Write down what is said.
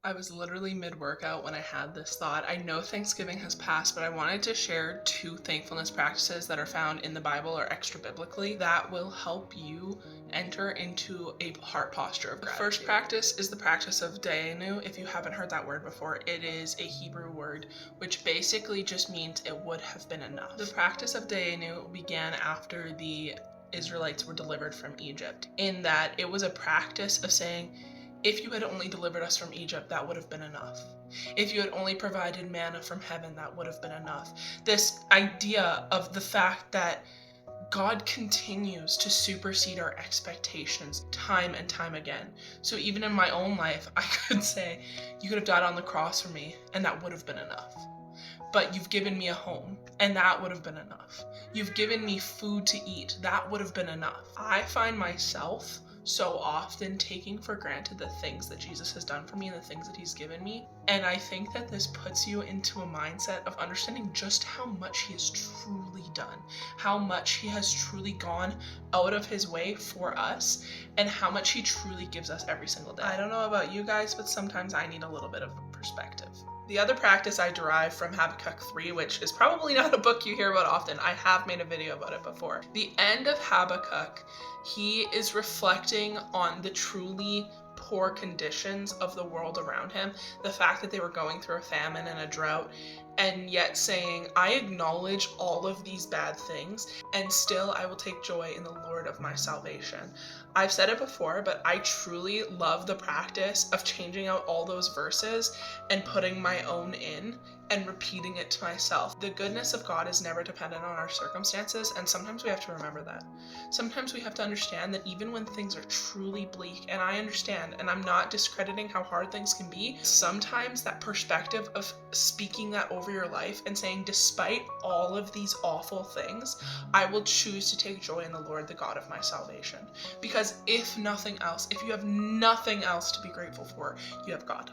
I was literally mid-workout when I had this thought. I know Thanksgiving has passed, but I wanted to share two thankfulness practices that are found in the Bible or extra biblically that will help you enter into a heart posture of gratitude. The first practice is the practice of Dayenu. If you haven't heard that word before, it is a Hebrew word which basically just means it would have been enough. The practice of Dayenu began after the Israelites were delivered from Egypt, in that it was a practice of saying, if you had only delivered us from Egypt, that would have been enough. If you had only provided manna from heaven, that would have been enough. This idea of the fact that God continues to supersede our expectations time and time again. So even in my own life, I could say, you could have died on the cross for me, and that would have been enough. But you've given me a home, and that would have been enough. You've given me food to eat, that would have been enough. I find myself so often taking for granted the things that Jesus has done for me and the things that he's given me. And I think that this puts you into a mindset of understanding just how much he has truly done, how much he has truly gone out of his way for us, and how much he truly gives us every single day. I don't know about you guys, but sometimes I need a little bit of perspective. The other practice I derive from Habakkuk 3, which is probably not a book you hear about often. I have made a video about it before. The end of Habakkuk, he is reflecting on the truly poor conditions of the world around him, the fact that they were going through a famine and a drought, and yet saying, I acknowledge all of these bad things, and still I will take joy in the Lord of my salvation. I've said it before, but I truly love the practice of changing out all those verses and putting my own in and repeating it to myself. The goodness of God is never dependent on our circumstances, and sometimes we have to remember that. Sometimes we have to understand that even when things are truly bleak, and I understand, and I'm not discrediting how hard things can be, sometimes that perspective of speaking that over your life and saying, despite all of these awful things, I will choose to take joy in the Lord, the God of my salvation. Because if nothing else, if you have nothing else to be grateful for, you have God.